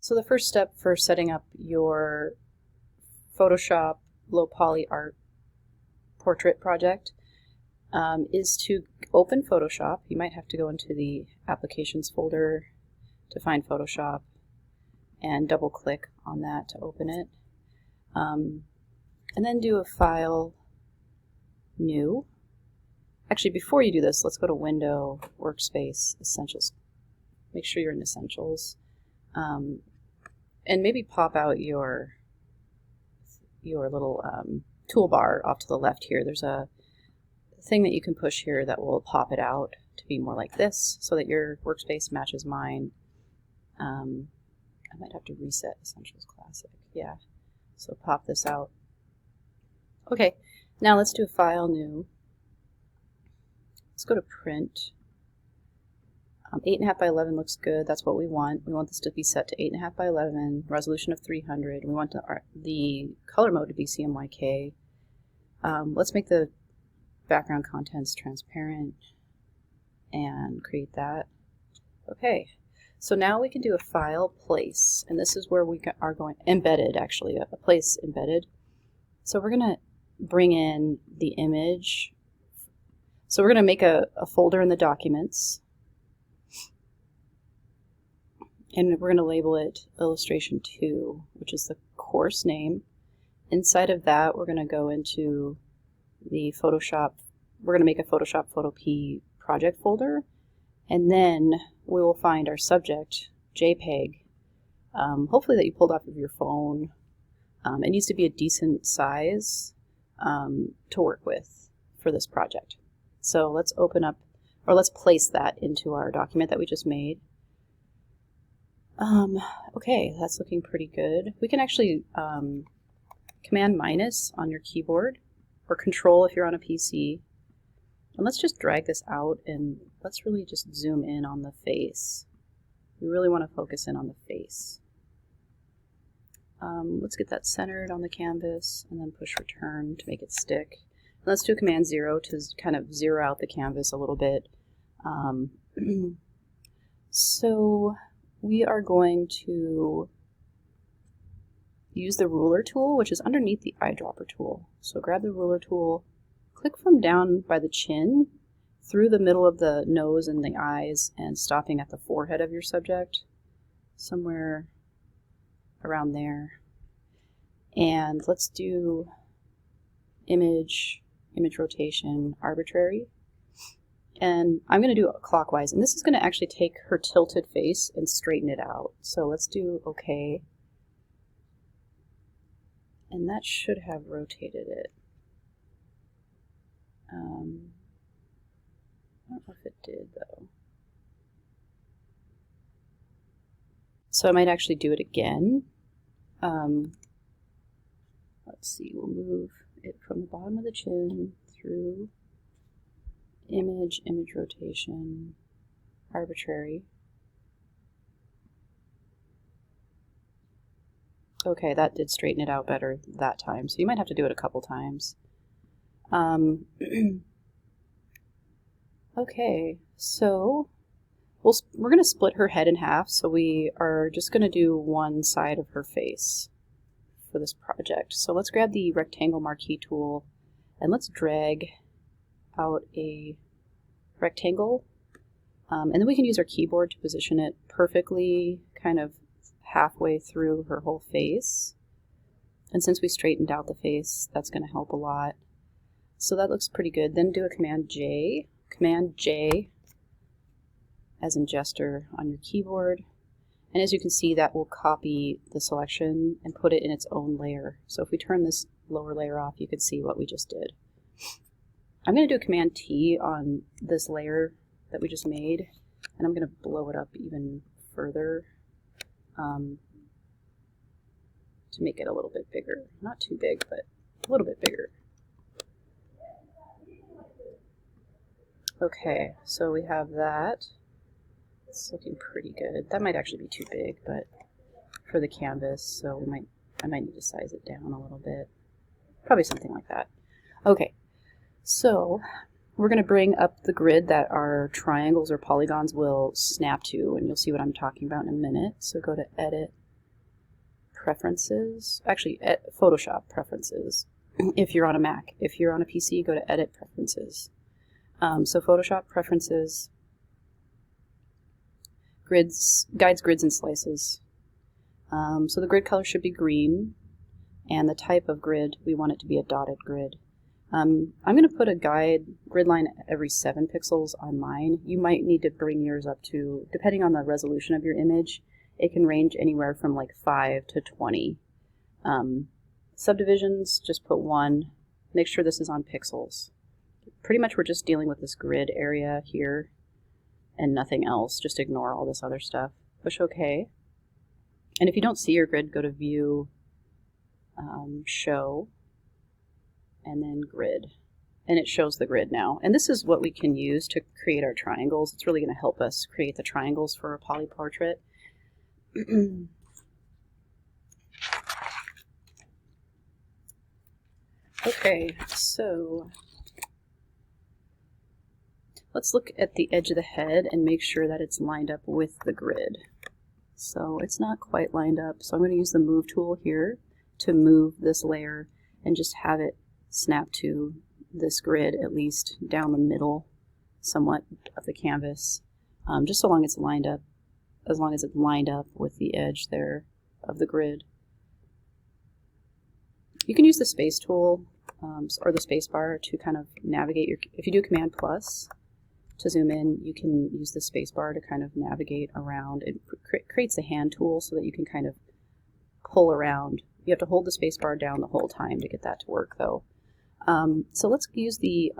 So the first step for setting up your Photoshop low poly art portrait project is to open Photoshop. You might have to go into the Applications folder to find Photoshop and double click on that to open it. And then do a File, New. Actually, before you do this, let's go to Window, Workspace, Essentials. Make sure you're in Essentials. And maybe pop out your little toolbar off to the left here. There's a thing that you can push here that will pop it out to be more like this so that your workspace matches mine. I might have to reset Essentials Classic. Yeah, so pop this out. Okay, now let's do a File, New. Let's go to Print. 8.5 by 11 looks good. That's what we want. We want this to be set to 8.5 by 11, resolution of 300. We want the color mode to be CMYK. Let's make the background contents transparent and create that. Okay, so now we can do a File, Place, and this is where we are going, Embedded actually, a place embedded. So we're going to bring in the image. So we're going to make a folder in the Documents. And we're going to label it Illustration 2, which is the course name. Inside of that, we're going to go into the Photoshop. We're going to make a Photoshop Photo P project folder. And then we will find our subject, JPEG, hopefully that you pulled off of your phone. It needs to be a decent size to work with for this project. So let's open up, or let's place that into our document that we just made. Okay, that's looking pretty good. We can actually Command minus on your keyboard, or Control if you're on a PC. And let's just drag this out and let's really just zoom in on the face. We really want to focus in on the face. Let's get that centered on the canvas and then push Return to make it stick. And let's do Command 0 to kind of zero out the canvas a little bit. So we are going to use the ruler tool, which is underneath the eyedropper tool. So grab the ruler tool, click from down by the chin through the middle of the nose and the eyes and stopping at the forehead of your subject, somewhere around there. And let's do image rotation, arbitrary. And I'm going to do it clockwise, and this is going to actually take her tilted face and straighten it out. So let's do OK. And that should have rotated it. I don't know if it did, though. So I might actually do it again. Let's see, we'll move it from the bottom of the chin through image rotation, arbitrary. Okay, that did straighten it out better that time, so you might have to do it a couple times. Okay, so we're going to split her head in half, so we are just going to do one side of her face for this project. So let's grab the rectangle marquee tool and let's drag out a rectangle, and then we can use our keyboard to position it perfectly kind of halfway through her whole face. And since we straightened out the face, that's going to help a lot. So that looks pretty good. Then do a Command J as in gesture on your keyboard. And as you can see, that will copy the selection and put it in its own layer. So if we turn this lower layer off, you can see what we just did. I'm going to do a Command T on this layer that we just made, and I'm going to blow it up even further to make it a little bit bigger. Not too big, but a little bit bigger. Okay, so we have that. It's looking pretty good. That might actually be too big, but for the canvas, so I might need to size it down a little bit. Probably something like that. Okay, so we're going to bring up the grid that our triangles or polygons will snap to, and you'll see what I'm talking about in a minute. So go to Edit, Preferences, actually Photoshop Preferences if you're on a Mac. If you're on a PC, go to Edit Preferences. So Photoshop Preferences, Grids, Guides, Grids, and Slices. So the grid color should be green, and the type of grid, we want it to be a dotted grid. I'm going to put a grid line every 7 pixels on mine. You might need to bring yours up to, depending on the resolution of your image, it can range anywhere from like 5 to 20. Subdivisions, just put 1. Make sure this is on pixels. Pretty much we're just dealing with this grid area here and nothing else. Just ignore all this other stuff. Push OK. And if you don't see your grid, go to View, Show, and then Grid. And it shows the grid now. And this is what we can use to create our triangles. It's really going to help us create the triangles for a poly portrait. Okay, so let's look at the edge of the head and make sure that it's lined up with the grid. So it's not quite lined up, so I'm going to use the Move tool here to move this layer and just have it snap to this grid, at least down the middle somewhat of the canvas, just so long it's lined up, as long as it's lined up with the edge there of the grid. You can use the space tool or the space bar to kind of navigate your, if you do Command plus to zoom in, you can use the space bar to kind of navigate around. It creates a hand tool so that you can kind of pull around. You have to hold the space bar down the whole time to get that to work though. So let's use the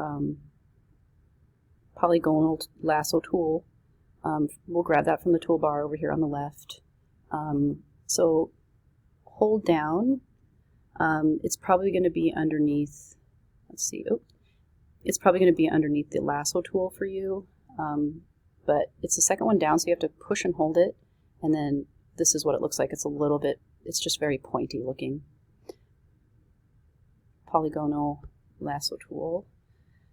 Polygonal Lasso tool. We'll grab that from the toolbar over here on the left. So hold down. It's probably going to be underneath, let's see, it's probably going to be underneath the Lasso tool for you, but it's the second one down, so you have to push and hold it, and then this is what it looks like. It's a little bit, it's just very pointy looking. Polygonal Lasso tool.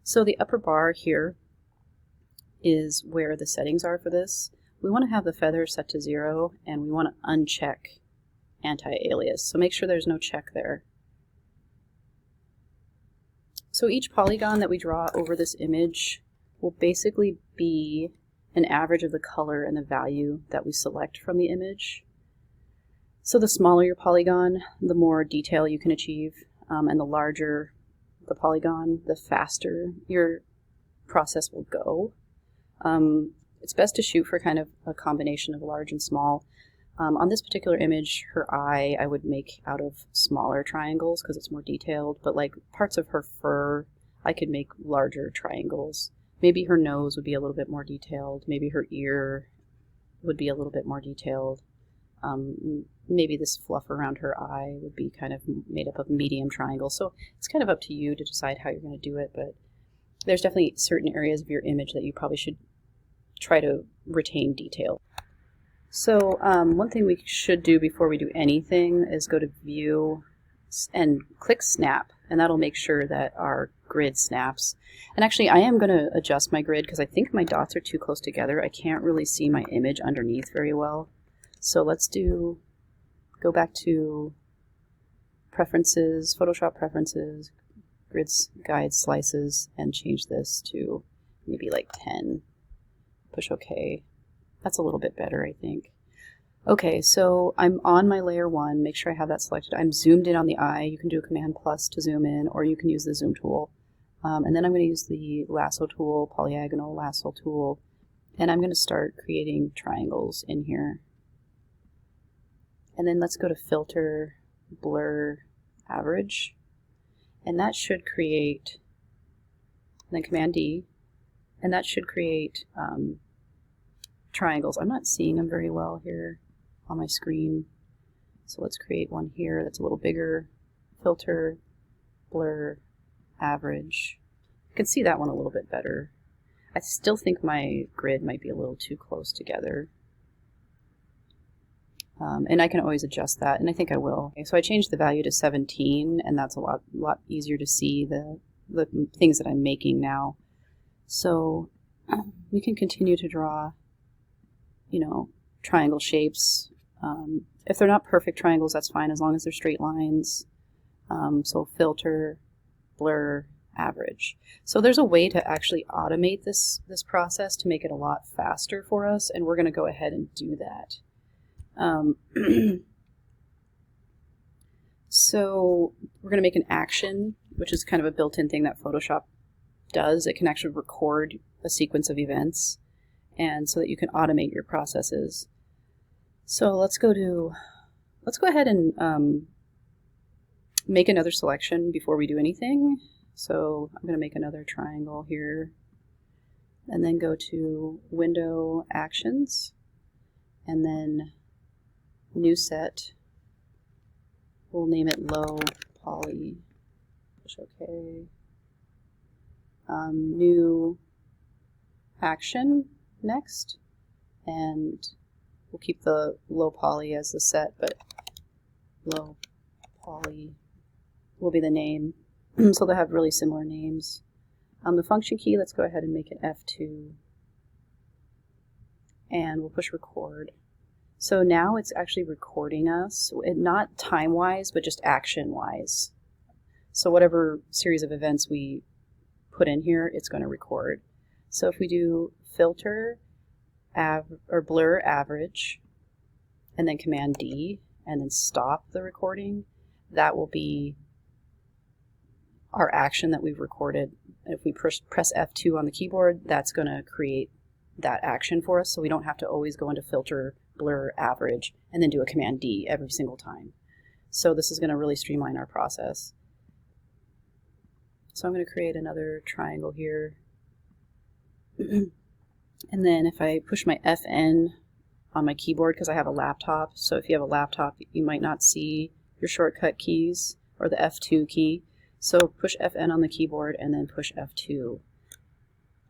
So the upper bar here is where the settings are for this. We want to have the feather set to 0, and we want to uncheck anti-alias, so make sure there's no check there. So each polygon that we draw over this image will basically be an average of the color and the value that we select from the image. So the smaller your polygon, the more detail you can achieve, and the larger the polygon, the faster your process will go. It's best to shoot for kind of a combination of large and small. On this particular image, her eye I would make out of smaller triangles because it's more detailed, but like parts of her fur, I could make larger triangles. Maybe her nose would be a little bit more detailed. Maybe her ear would be a little bit more detailed. Maybe this fluff around her eye would be kind of made up of medium triangles. So it's kind of up to you to decide how you're going to do it, but there's definitely certain areas of your image that you probably should try to retain detail. So one thing we should do before we do anything is go to View and click Snap, and that'll make sure that our grid snaps. And actually I am going to adjust my grid because I think my dots are too close together. I can't really see my image underneath very well. So let's go back to Preferences, Photoshop Preferences, Grids, Guides, Slices, and change this to maybe like 10. Push OK. That's a little bit better, I think. Okay, so I'm on my layer 1. Make sure I have that selected. I'm zoomed in on the eye. You can do Command plus to zoom in, or you can use the zoom tool. And then I'm going to use the Lasso tool, Polygonal Lasso tool, and I'm going to start creating triangles in here. And then let's go to Filter, Blur, Average, and that should create, then Command D, and that should create triangles. I'm not seeing them very well here on my screen, so let's create one here that's a little bigger. Filter, Blur, Average. You can see that one a little bit better. I still think my grid might be a little too close together. And I can always adjust that, and I think I will. Okay, so I changed the value to 17, and that's a lot easier to see the things that I'm making now. So we can continue to draw, you know, triangle shapes If they're not perfect triangles, that's fine, as long as they're straight lines. So filter, blur, average. So there's a way to actually automate this process to make it a lot faster for us, and we're going to go ahead and do that. So we're going to make an action, which is kind of a built-in thing that Photoshop does. It can actually record a sequence of events, and so that you can automate your processes. So let's go ahead and make another selection before we do anything. So I'm going to make another triangle here, and then go to Window, Actions, and then New Set. We'll name it Low Poly. Push OK. New Action next, and we'll keep the Low Poly as the set, but Low Poly will be the name. So they'll have really similar names. The function key, let's go ahead and make it F2, and we'll push record. So now it's actually recording us, not time-wise, but just action-wise. So whatever series of events we put in here, it's going to record. So if we do filter, or blur average, and then Command D, and then stop the recording, that will be our action that we've recorded. If we press F2 on the keyboard, that's going to create that action for us, so we don't have to always go into filter, blur, average, and then do a Command D every single time. So this is going to really streamline our process. So I'm going to create another triangle here. And then if I push my FN on my keyboard, because I have a laptop, so if you have a laptop, you might not see your shortcut keys or the F2 key. So push FN on the keyboard and then push F2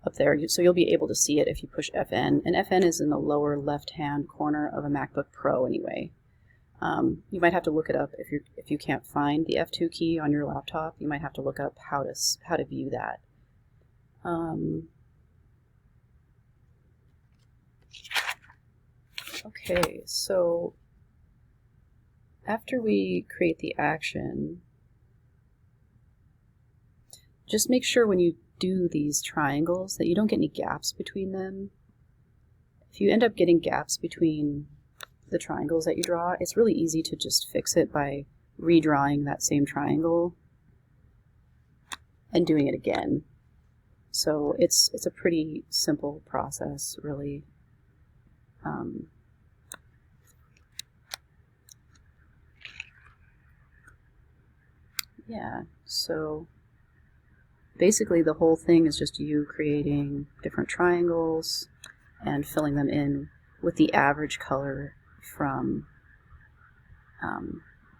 up there. So you'll be able to see it if you push FN. And FN is in the lower left-hand corner of a MacBook Pro anyway. You might have to look it up if you can't find the F2 key on your laptop. You might have to look up how to view that. Okay, so after we create the action, just make sure when you do these triangles that you don't get any gaps between them. If you end up getting gaps between the triangles that you draw, it's really easy to just fix it by redrawing that same triangle and doing it again. So it's a pretty simple process, really. Yeah, so basically the whole thing is just you creating different triangles and filling them in with the average color from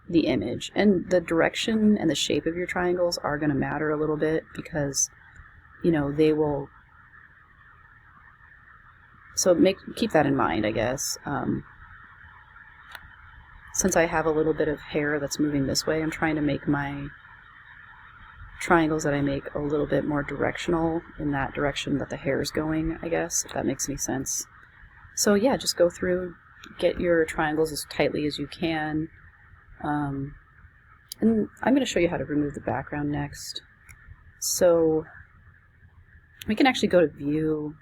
the image. And the direction and the shape of your triangles are going to matter a little bit because, you know, they will... So keep that in mind, I guess. Since I have a little bit of hair that's moving this way, I'm trying to make my triangles that I make a little bit more directional in that direction that the hair is going, I guess, if that makes any sense. So yeah, just go through, get your triangles as tightly as you can. And I'm going to show you how to remove the background next. So we can actually go to View,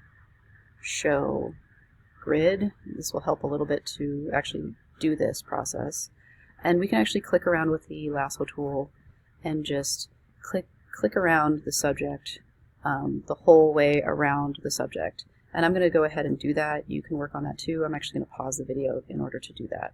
Show, Grid. This will help a little bit to actually do this process. And we can actually click around with the lasso tool and just click around the subject the whole way around the subject. And I'm going to go ahead and do that. You can work on that too. I'm actually going to pause the video in order to do that.